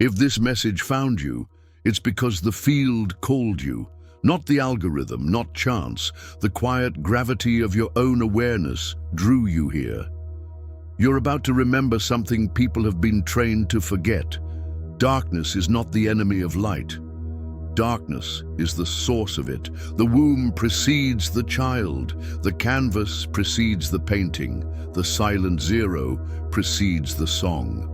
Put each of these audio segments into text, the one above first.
If this message found you, it's because the field called you, not the algorithm, not chance. The quiet gravity of your own awareness drew you here. You're about to remember something people have been trained to forget. Darkness is not the enemy of light. Darkness is the source of it. The womb precedes the child. The canvas precedes the painting. The silent zero precedes the song.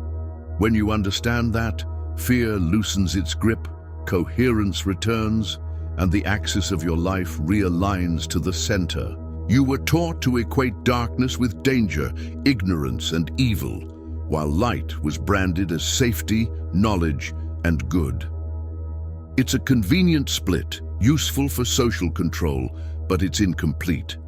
When you understand that, fear loosens its grip, coherence returns, and the axis of your life realigns to the center. You were taught to equate darkness with danger, ignorance, and evil, while light was branded as safety, knowledge, and good. It's a convenient split, useful for social control, but it's incomplete.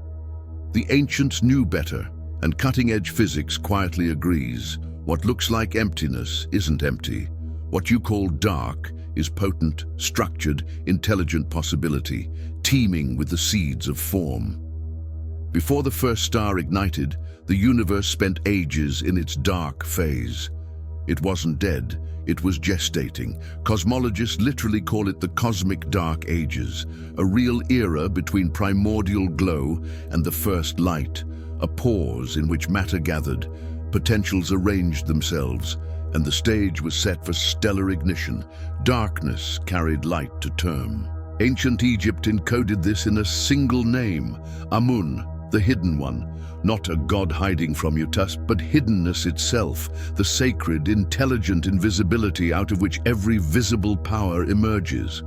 The ancients knew better, and cutting-edge physics quietly agrees. What looks like emptiness isn't empty. What you call dark is potent, structured, intelligent possibility, teeming with the seeds of form. Before the first star ignited, the universe spent ages in its dark phase. It wasn't dead, it was gestating. Cosmologists literally call it the cosmic dark ages, a real era between primordial glow and the first light, a pause in which matter gathered, potentials arranged themselves, and the stage was set for stellar ignition. Darkness carried light to term. Ancient Egypt encoded this in a single name, Amun, the hidden one. Not a god hiding from your tusk, but hiddenness itself, the sacred, intelligent invisibility out of which every visible power emerges.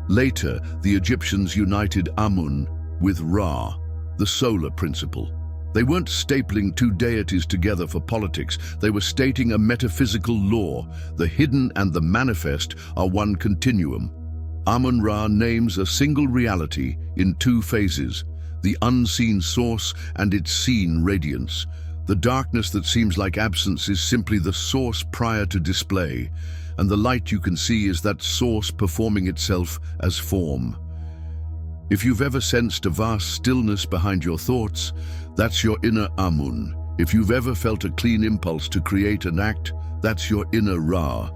Later, the Egyptians united Amun with Ra, the solar principle. They weren't stapling two deities together for politics. They were stating a metaphysical law. The hidden and the manifest are one continuum. Amun-Ra names a single reality in two phases, the unseen source and its seen radiance. The darkness that seems like absence is simply the source prior to display, and the light you can see is that source performing itself as form. If you've ever sensed a vast stillness behind your thoughts, that's your inner Amun. If you've ever felt a clean impulse to create an act, that's your inner Ra.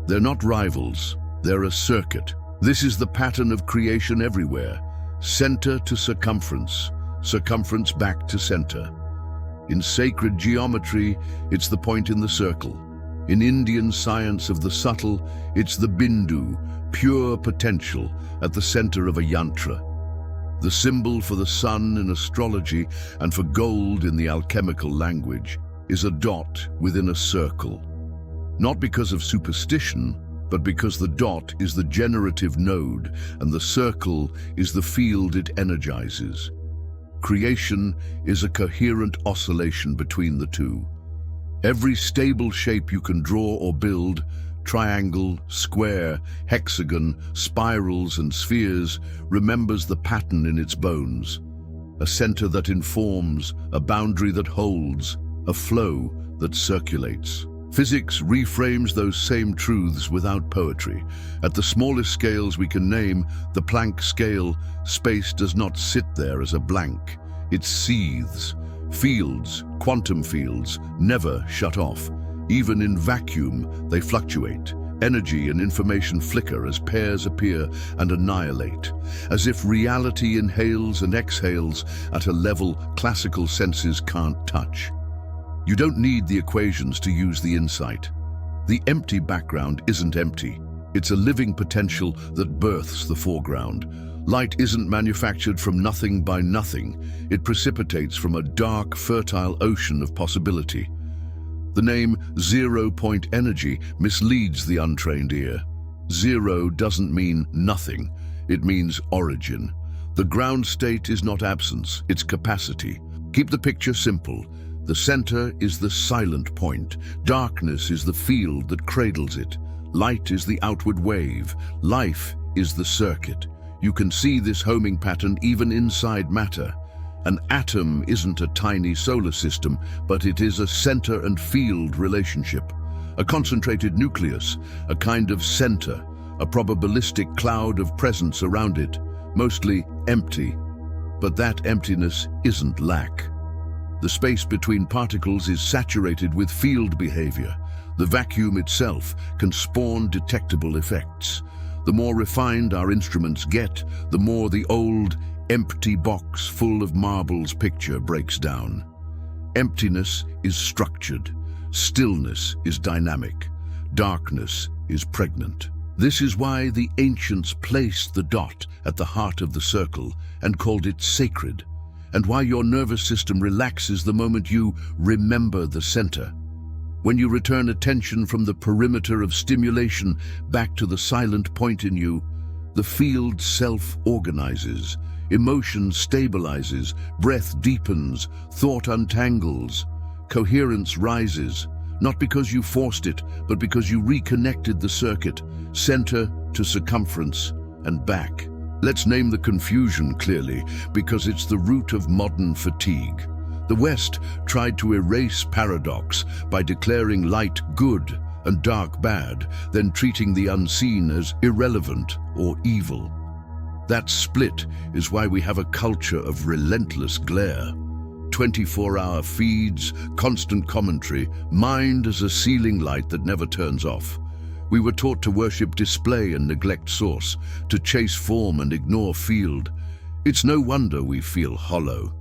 They're not rivals, they're a circuit. This is the pattern of creation everywhere. Center to circumference, circumference back to center. In sacred geometry, it's the point in the circle. In Indian science of the subtle, it's the bindu, pure potential, at the center of a yantra. The symbol for the sun in astrology and for gold in the alchemical language is a dot within a circle. Not because of superstition, but because the dot is the generative node and the circle is the field it energizes. Creation is a coherent oscillation between the two. Every stable shape you can draw or build, triangle, square, hexagon, spirals and spheres, remembers the pattern in its bones. A center that informs, a boundary that holds, a flow that circulates. Physics reframes those same truths without poetry. At the smallest scales we can name, the Planck scale, space does not sit there as a blank. It seethes. Fields, quantum fields, never shut off. Even in vacuum, they fluctuate. Energy and information flicker as pairs appear and annihilate, as if reality inhales and exhales at a level classical senses can't touch. You don't need the equations to use the insight. The empty background isn't empty. It's a living potential that births the foreground. Light isn't manufactured from nothing by nothing. It precipitates from a dark, fertile ocean of possibility. The name zero-point energy misleads the untrained ear. Zero doesn't mean nothing. It means origin. The ground state is not absence, it's capacity. Keep the picture simple. The center is the silent point. Darkness is the field that cradles it. Light is the outward wave. Life is the circuit. You can see this homing pattern even inside matter. An atom isn't a tiny solar system, but it is a center and field relationship. A concentrated nucleus, a kind of center, a probabilistic cloud of presence around it, mostly empty. But that emptiness isn't lack. The space between particles is saturated with field behavior. The vacuum itself can spawn detectable effects. The more refined our instruments get, the more the old, empty box full of marbles picture breaks down. Emptiness is structured. Stillness is dynamic. Darkness is pregnant. This is why the ancients placed the dot at the heart of the circle and called it sacred, and why your nervous system relaxes the moment you remember the center. When you return attention from the perimeter of stimulation back to the silent point in you, the field self-organizes, emotion stabilizes, breath deepens, thought untangles, coherence rises, not because you forced it, but because you reconnected the circuit, center to circumference and back. Let's name the confusion clearly, because it's the root of modern fatigue. The West tried to erase paradox by declaring light good and dark bad, then treating the unseen as irrelevant or evil. That split is why we have a culture of relentless glare. 24-hour feeds, constant commentary, mind as a ceiling light that never turns off. We were taught to worship display and neglect source, to chase form and ignore field. It's no wonder we feel hollow.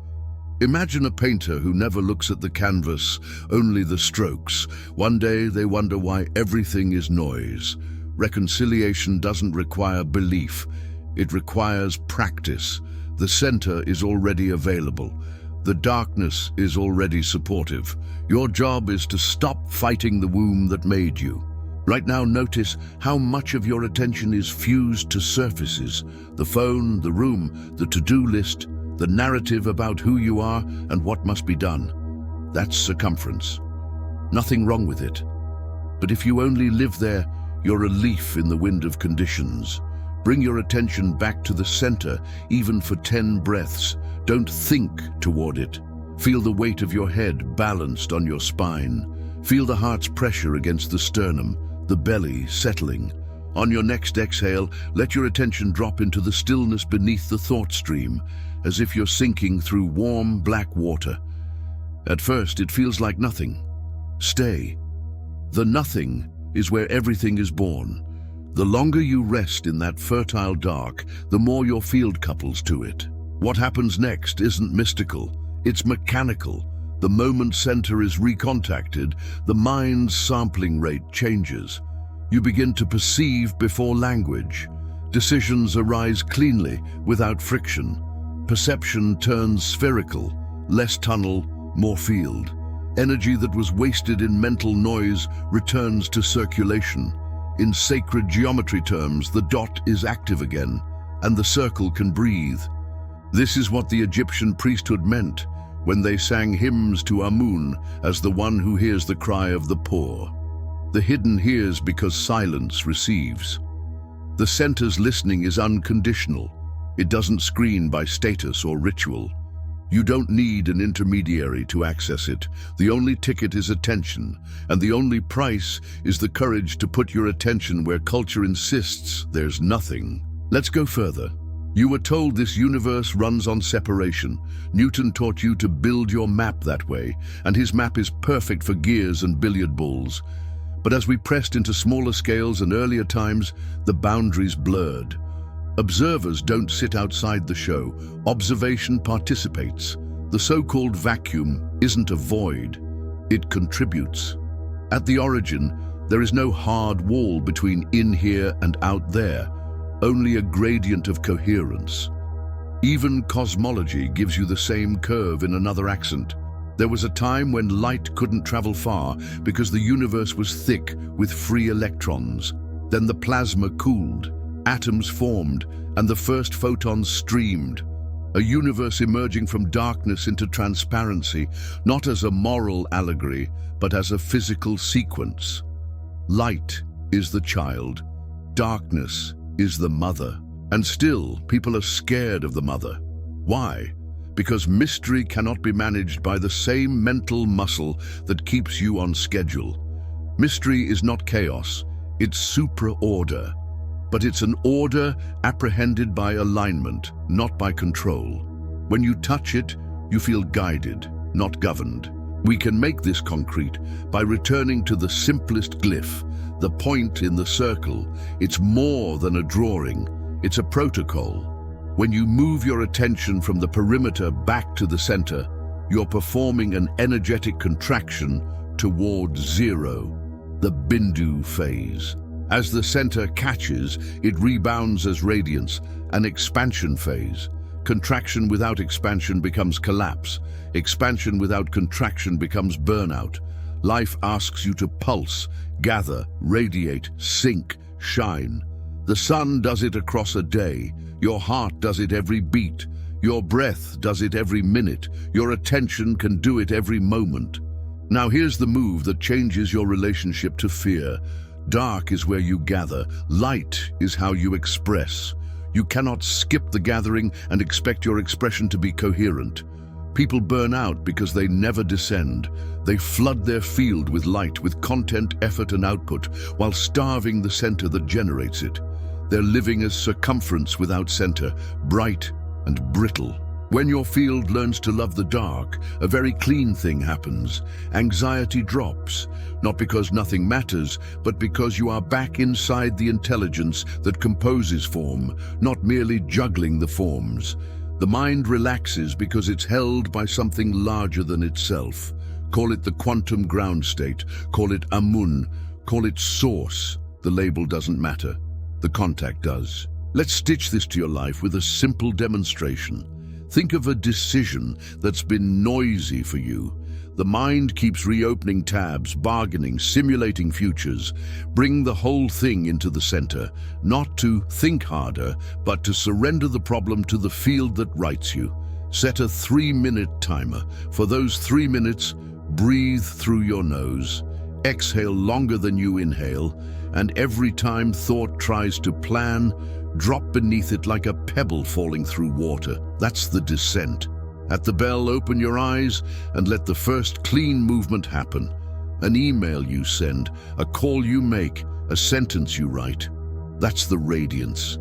Imagine a painter who never looks at the canvas, only the strokes. One day they wonder why everything is noise. Reconciliation doesn't require belief. It requires practice. The center is already available. The darkness is already supportive. Your job is to stop fighting the womb that made you. Right now, notice how much of your attention is fused to surfaces: the phone, the room, the to-do list, the narrative about who you are and what must be done. That's circumference. Nothing wrong with it. But if you only live there, you're a leaf in the wind of conditions. Bring your attention back to the center, even for 10 breaths. Don't think toward it. Feel the weight of your head balanced on your spine. Feel the heart's pressure against the sternum, the belly settling. On your next exhale, let your attention drop into the stillness beneath the thought stream, as if you're sinking through warm, black water. At first, it feels like nothing. Stay. The nothing is where everything is born. The longer you rest in that fertile dark, the more your field couples to it. What happens next isn't mystical, it's mechanical. The moment center is recontacted, the mind's sampling rate changes. You begin to perceive before language. Decisions arise cleanly, without friction. Perception turns spherical, less tunnel, more field. Energy that was wasted in mental noise returns to circulation. In sacred geometry terms, the dot is active again, and the circle can breathe. This is what the Egyptian priesthood meant when they sang hymns to Amun as the one who hears the cry of the poor. The hidden hears because silence receives. The center's listening is unconditional. It doesn't screen by status or ritual. You don't need an intermediary to access it. The only ticket is attention, and the only price is the courage to put your attention where culture insists there's nothing. Let's go further. You were told this universe runs on separation. Newton taught you to build your map that way, and his map is perfect for gears and billiard balls. But as we pressed into smaller scales and earlier times, the boundaries blurred. Observers don't sit outside the show. Observation participates. The so-called vacuum isn't a void. It contributes. At the origin, there is no hard wall between in here and out there, only a gradient of coherence. Even cosmology gives you the same curve in another accent. There was a time when light couldn't travel far because the universe was thick with free electrons. Then the plasma cooled, atoms formed, and the first photons streamed. A universe emerging from darkness into transparency, not as a moral allegory, but as a physical sequence. Light is the child, darkness is the mother. And still, people are scared of the mother. Why? Because mystery cannot be managed by the same mental muscle that keeps you on schedule. Mystery is not chaos, it's supra-order. But it's an order apprehended by alignment, not by control. When you touch it, you feel guided, not governed. We can make this concrete by returning to the simplest glyph, the point in the circle. It's more than a drawing, it's a protocol. When you move your attention from the perimeter back to the center, you're performing an energetic contraction toward zero, the Bindu phase. As the center catches, it rebounds as radiance, an expansion phase. Contraction without expansion becomes collapse. Expansion without contraction becomes burnout. Life asks you to pulse, gather, radiate, sink, shine. The sun does it across a day. Your heart does it every beat. Your breath does it every minute. Your attention can do it every moment. Now here's the move that changes your relationship to fear. Dark is where you gather. Light is how you express. You cannot skip the gathering and expect your expression to be coherent. People burn out because they never descend. They flood their field with light, with content, effort, and output, while starving the center that generates it. They're living as circumference without center, bright and brittle. When your field learns to love the dark, a very clean thing happens. Anxiety drops, not because nothing matters, but because you are back inside the intelligence that composes form, not merely juggling the forms. The mind relaxes because it's held by something larger than itself. Call it the quantum ground state, call it Amun, call it source. The label doesn't matter. The contact does. Let's stitch this to your life with a simple demonstration. Think of a decision that's been noisy for you. The mind keeps reopening tabs, bargaining, simulating futures. Bring the whole thing into the center, not to think harder, but to surrender the problem to the field that writes you. Set a 3-minute timer. For those 3 minutes, breathe through your nose. Exhale longer than you inhale, and every time thought tries to plan, drop beneath it like a pebble falling through water. That's the descent. At the bell, open your eyes and let the first clean movement happen. An email you send, a call you make, a sentence you write. That's the radiance.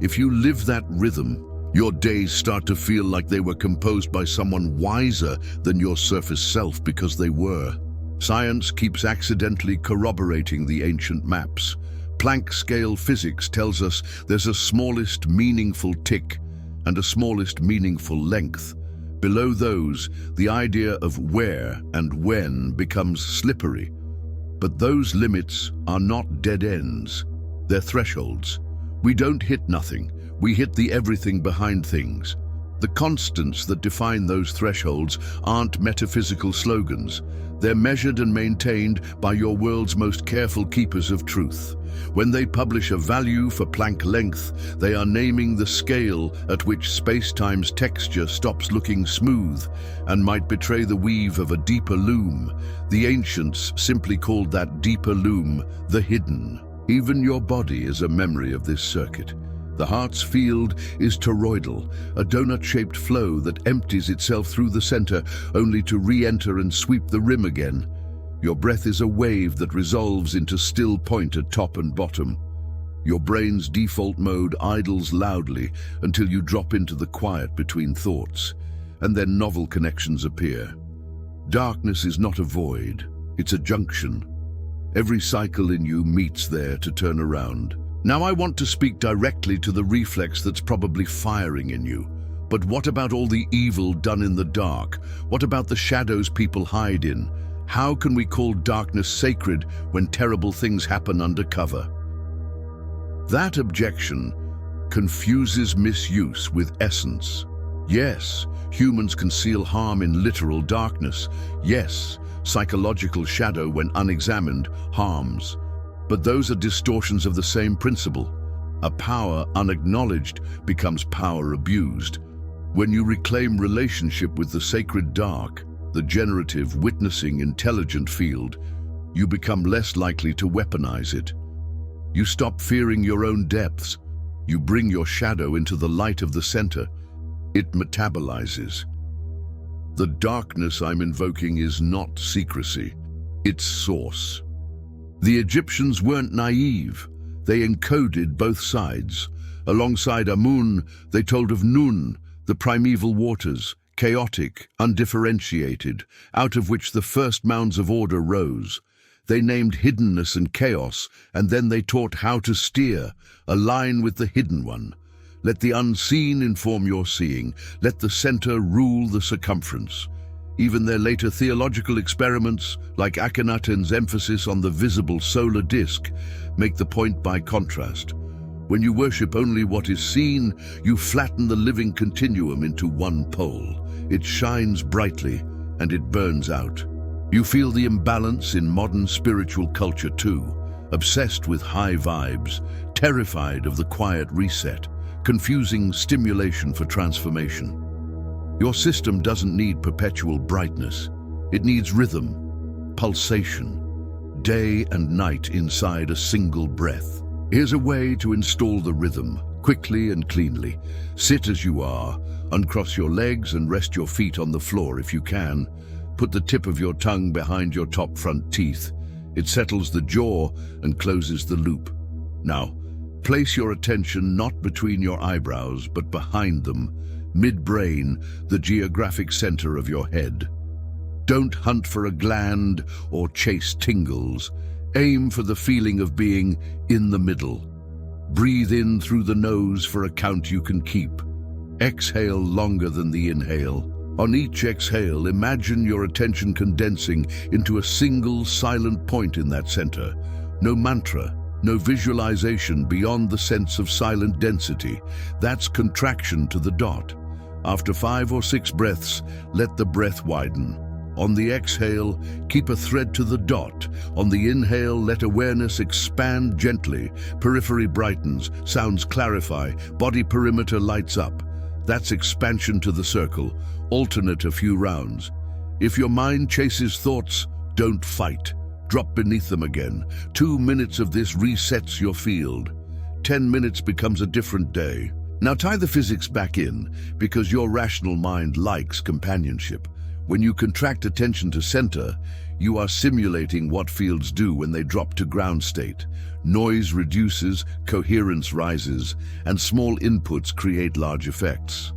If you live that rhythm, your days start to feel like they were composed by someone wiser than your surface self, because they were. Science keeps accidentally corroborating the ancient maps. Planck-scale physics tells us there's a smallest meaningful tick and a smallest meaningful length. Below those, the idea of where and when becomes slippery. But those limits are not dead ends. They're thresholds. We don't hit nothing. We hit the everything behind things. The constants that define those thresholds aren't metaphysical slogans. They're measured and maintained by your world's most careful keepers of truth. When they publish a value for Planck length, they are naming the scale at which space-time's texture stops looking smooth and might betray the weave of a deeper loom. The ancients simply called that deeper loom the hidden. Even your body is a memory of this circuit. The heart's field is toroidal, a donut-shaped flow that empties itself through the center only to re-enter and sweep the rim again. Your breath is a wave that resolves into still point at top and bottom. Your brain's default mode idles loudly until you drop into the quiet between thoughts, and then novel connections appear. Darkness is not a void, it's a junction. Every cycle in you meets there to turn around. Now I want to speak directly to the reflex that's probably firing in you. But what about all the evil done in the dark? What about the shadows people hide in? How can we call darkness sacred when terrible things happen undercover? That objection confuses misuse with essence. Yes, humans conceal harm in literal darkness. Yes, psychological shadow, when unexamined, harms. But those are distortions of the same principle. A power unacknowledged becomes power abused. When you reclaim relationship with the sacred dark, the generative, witnessing, intelligent field, you become less likely to weaponize it. You stop fearing your own depths. You bring your shadow into the light of the center. It metabolizes. The darkness I'm invoking is not secrecy, it's source. The Egyptians weren't naive. They encoded both sides. Alongside Amun, they told of Nun, the primeval waters, chaotic, undifferentiated, out of which the first mounds of order rose. They named hiddenness and chaos, and then they taught how to steer, align with the hidden one. Let the unseen inform your seeing. Let the center rule the circumference. Even their later theological experiments, like Akhenaten's emphasis on the visible solar disk, make the point by contrast. When you worship only what is seen, you flatten the living continuum into one pole. It shines brightly, and it burns out. You feel the imbalance in modern spiritual culture too, obsessed with high vibes, terrified of the quiet reset, confusing stimulation for transformation. Your system doesn't need perpetual brightness. It needs rhythm, pulsation, day and night inside a single breath. Here's a way to install the rhythm, quickly and cleanly. Sit as you are, uncross your legs and rest your feet on the floor if you can. Put the tip of your tongue behind your top front teeth. It settles the jaw and closes the loop. Now, place your attention not between your eyebrows, but behind them, mid-brain, the geographic center of your head. Don't hunt for a gland or chase tingles. Aim for the feeling of being in the middle. Breathe in through the nose for a count you can keep. Exhale longer than the inhale. On each exhale, imagine your attention condensing into a single silent point in that center. No mantra, no visualization beyond the sense of silent density. That's contraction to the dot. After 5 or 6 breaths, let the breath widen. On the exhale, keep a thread to the dot. On the inhale, let awareness expand gently. Periphery brightens, sounds clarify, body perimeter lights up. That's expansion to the circle. Alternate a few rounds. If your mind chases thoughts, don't fight. Drop beneath them again. 2 minutes of this resets your field. 10 minutes becomes a different day. Now tie the physics back in, because your rational mind likes companionship. When you contract attention to center, you are simulating what fields do when they drop to ground state. Noise reduces, coherence rises, and small inputs create large effects.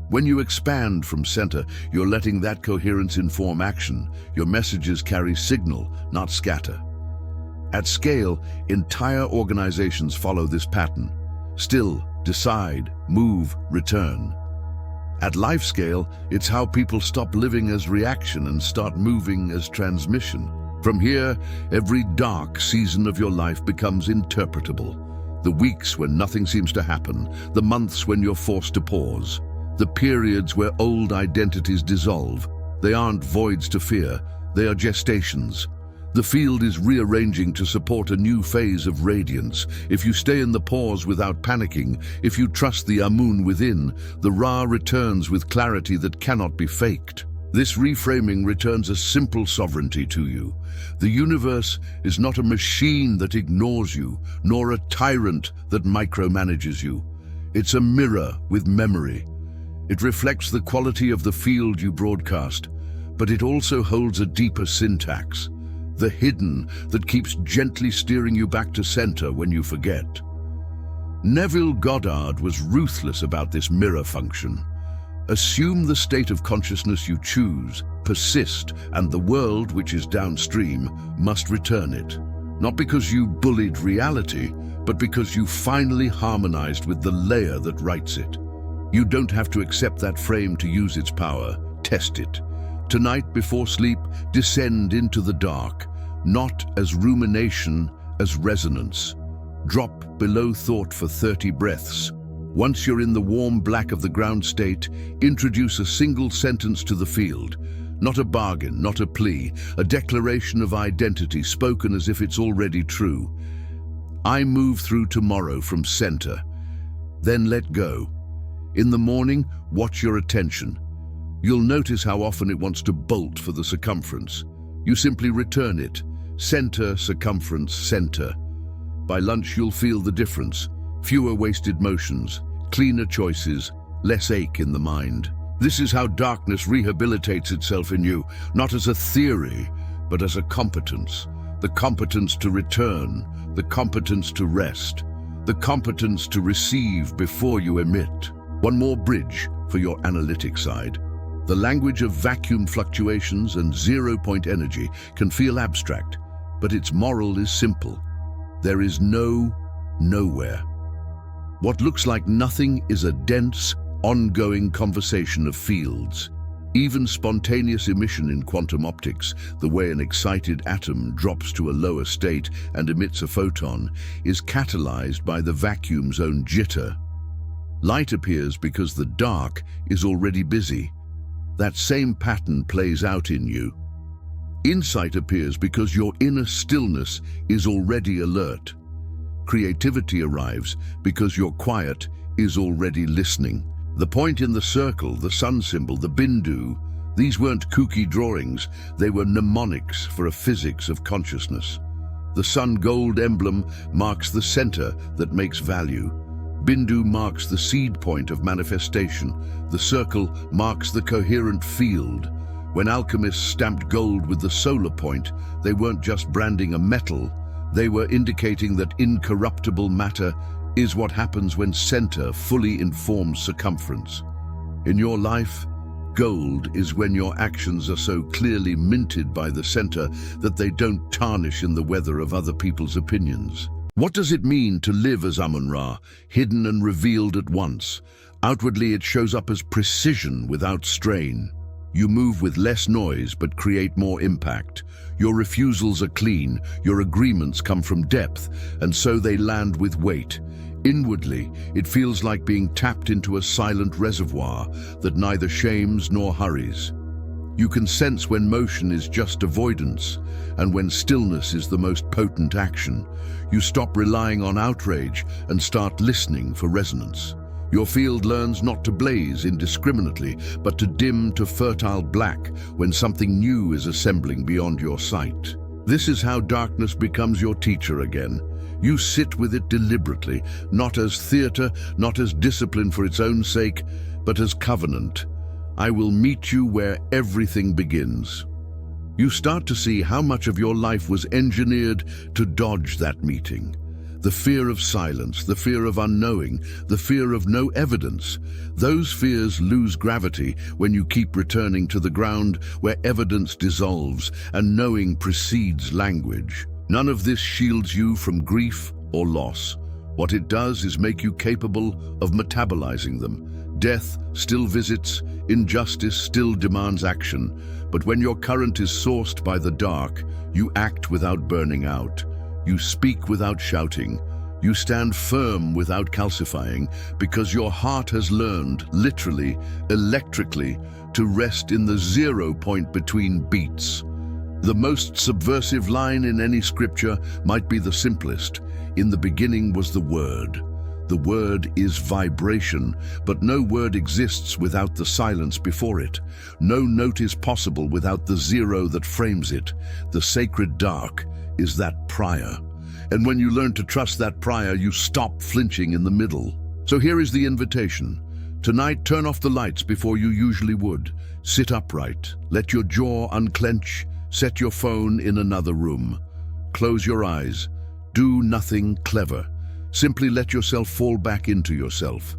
When you expand from center, you're letting that coherence inform action. Your messages carry signal, not scatter. At scale, entire organizations follow this pattern. Still, decide, move, return. At life scale, it's how people stop living as reaction and start moving as transmission. From here, every dark season of your life becomes interpretable. The weeks when nothing seems to happen, the months when you're forced to pause, the periods where old identities dissolve. They aren't voids to fear, they are gestations. The field is rearranging to support a new phase of radiance. If you stay in the pause without panicking, if you trust the Amun within, the Ra returns with clarity that cannot be faked. This reframing returns a simple sovereignty to you. The universe is not a machine that ignores you, nor a tyrant that micromanages you. It's a mirror with memory. It reflects the quality of the field you broadcast, but it also holds a deeper syntax. The hidden that keeps gently steering you back to center when you forget. Neville Goddard was ruthless about this mirror function. Assume the state of consciousness you choose, persist, and the world, which is downstream, must return it. Not because you bullied reality, but because you finally harmonized with the layer that writes it. You don't have to accept that frame to use its power. Test it. Tonight, before sleep, descend into the dark, not as rumination, as resonance. Drop below thought for 30 breaths. Once you're in the warm black of the ground state, introduce a single sentence to the field. Not a bargain, not a plea, a declaration of identity spoken as if it's already true. I move through tomorrow from center. Then let go. In the morning, watch your attention. You'll notice how often it wants to bolt for the circumference. You simply return it. Center, circumference, center. By lunch, you'll feel the difference. Fewer wasted motions, cleaner choices, less ache in the mind. This is how darkness rehabilitates itself in you, not as a theory, but as a competence. The competence to return, the competence to rest, the competence to receive before you emit. One more bridge for your analytic side. The language of vacuum fluctuations and zero-point energy can feel abstract, but its moral is simple. There is no nowhere. What looks like nothing is a dense, ongoing conversation of fields. Even spontaneous emission in quantum optics, the way an excited atom drops to a lower state and emits a photon, is catalyzed by the vacuum's own jitter. Light appears because the dark is already busy. That same pattern plays out in you. Insight appears because your inner stillness is already alert. Creativity arrives because your quiet is already listening. The point in the circle, the sun symbol, the bindu, these weren't kooky drawings, they were mnemonics for a physics of consciousness. The sun gold emblem marks the center that makes value. Bindu marks the seed point of manifestation. The circle marks the coherent field. When alchemists stamped gold with the solar point, they weren't just branding a metal, they were indicating that incorruptible matter is what happens when center fully informs circumference. In your life, gold is when your actions are so clearly minted by the center that they don't tarnish in the weather of other people's opinions. What does it mean to live as Amun-Ra, hidden and revealed at once? Outwardly, it shows up as precision without strain. You move with less noise but create more impact. Your refusals are clean, your agreements come from depth, and so they land with weight. Inwardly, it feels like being tapped into a silent reservoir that neither shames nor hurries. You can sense when motion is just avoidance, and when stillness is the most potent action. You stop relying on outrage and start listening for resonance. Your field learns not to blaze indiscriminately, but to dim to fertile black when something new is assembling beyond your sight. This is how darkness becomes your teacher again. You sit with it deliberately, not as theater, not as discipline for its own sake, but as covenant. I will meet you where everything begins. You start to see how much of your life was engineered to dodge that meeting. The fear of silence, the fear of unknowing, the fear of no evidence. Those fears lose gravity when you keep returning to the ground where evidence dissolves and knowing precedes language. None of this shields you from grief or loss. What it does is make you capable of metabolizing them. Death still visits, injustice still demands action, but when your current is sourced by the dark, you act without burning out. You speak without shouting. You stand firm without calcifying, because your heart has learned, literally, electrically, to rest in the 0 point between beats. The most subversive line in any scripture might be the simplest. In the beginning was the Word. The Word is vibration, but no word exists without the silence before it. No note is possible without the zero that frames it. The sacred dark is that prior. And when you learn to trust that prior, you stop flinching in the middle. So here is the invitation. Tonight, turn off the lights before you usually would. Sit upright. Let your jaw unclench. Set your phone in another room. Close your eyes. Do nothing clever. Simply let yourself fall back into yourself.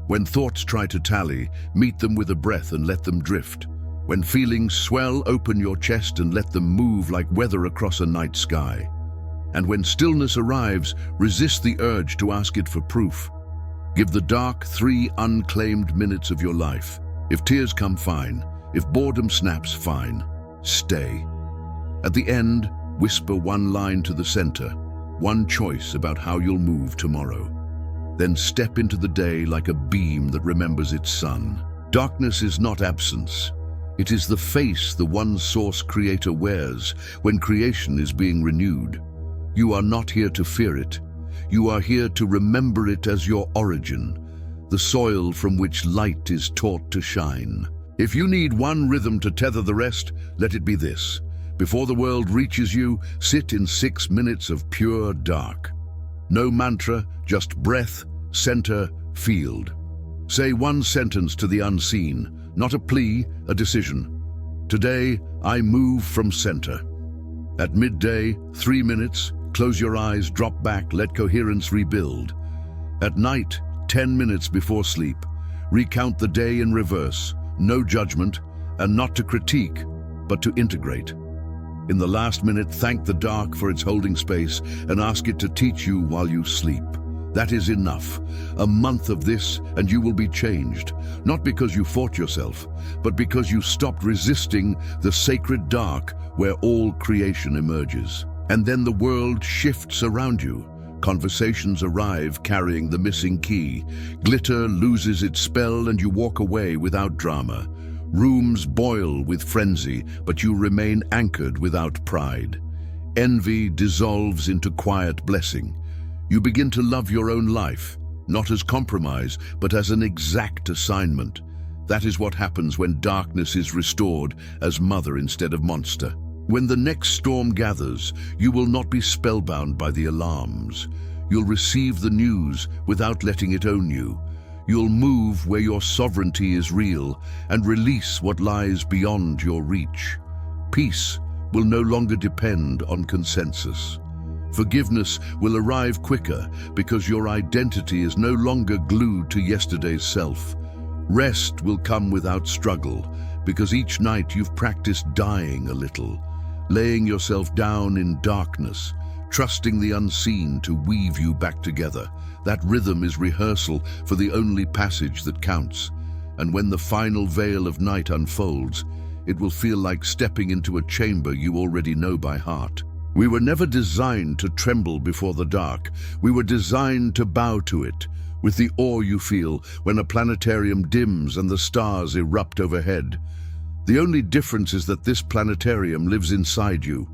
When thoughts try to tally, meet them with a breath and let them drift. When feelings swell, open your chest and let them move like weather across a night sky. And when stillness arrives, resist the urge to ask it for proof. Give the dark 3 unclaimed minutes of your life. If tears come, fine. If boredom snaps, fine. Stay. At the end, whisper one line to the center, one choice about how you'll move tomorrow. Then step into the day like a beam that remembers its sun. Darkness is not absence. It is the face the one source creator wears when creation is being renewed. You are not here to fear it. You are here to remember it as your origin, the soil from which light is taught to shine. If you need one rhythm to tether the rest, let it be this. Before the world reaches you, sit in 6 minutes of pure dark. No mantra, just breath, center, field. Say one sentence to the unseen, not a plea, a decision. Today, I move from center. At midday, 3 minutes, close your eyes, drop back, let coherence rebuild. At night, 10 minutes before sleep, recount the day in reverse. no judgment, and not to critique, but to integrate. In the last minute, thank the dark for its holding space and ask it to teach you while you sleep. That is enough. A month of this and you will be changed, not because you fought yourself, but because you stopped resisting the sacred dark where all creation emerges. And then the world shifts around you. Conversations arrive carrying the missing key. Glitter loses its spell and you walk away without drama. Rooms boil with frenzy, but you remain anchored without pride. Envy dissolves into quiet blessing. You begin to love your own life, not as compromise, but as an exact assignment. That is what happens when darkness is restored as mother instead of monster. When the next storm gathers, you will not be spellbound by the alarms. You'll receive the news without letting it own you. You'll move where your sovereignty is real and release what lies beyond your reach. Peace will no longer depend on consensus. Forgiveness will arrive quicker because your identity is no longer glued to yesterday's self. Rest will come without struggle because each night you've practiced dying a little, laying yourself down in darkness, trusting the unseen to weave you back together. That rhythm is rehearsal for the only passage that counts. And when the final veil of night unfolds, it will feel like stepping into a chamber you already know by heart. We were never designed to tremble before the dark. We were designed to bow to it, with the awe you feel when a planetarium dims and the stars erupt overhead. The only difference is that this planetarium lives inside you.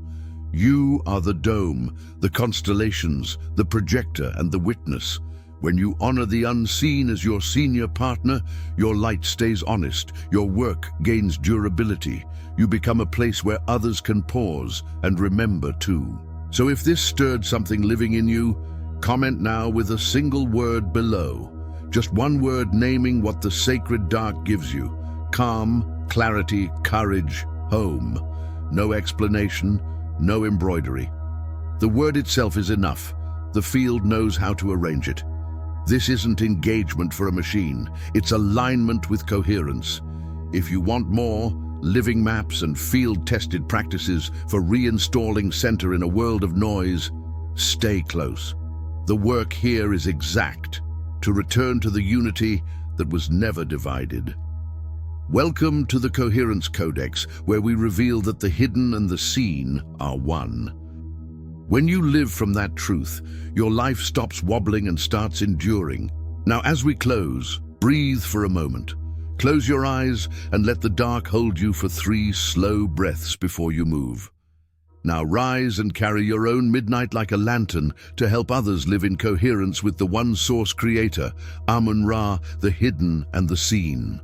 You are the dome, the constellations, the projector, and the witness. When you honor the unseen as your senior partner, your light stays honest, your work gains durability. You become a place where others can pause and remember too. So if this stirred something living in you, comment now with a single word below. Just one word naming what the sacred dark gives you. Calm, clarity, courage, home. No explanation, no embroidery. The word itself is enough. The field knows how to arrange it. This isn't engagement for a machine. It's alignment with coherence. If you want more, living maps and field-tested practices for reinstalling center in a world of noise, stay close. The work here is exact, to return to the unity that was never divided. Welcome to the Coherence Codex, where we reveal that the hidden and the seen are one. When you live from that truth, your life stops wobbling and starts enduring. Now, as we close, breathe for a moment. Close your eyes and let the dark hold you for 3 slow breaths before you move. Now rise and carry your own midnight like a lantern to help others live in coherence with the one source creator, Amun-Ra, the hidden and the seen.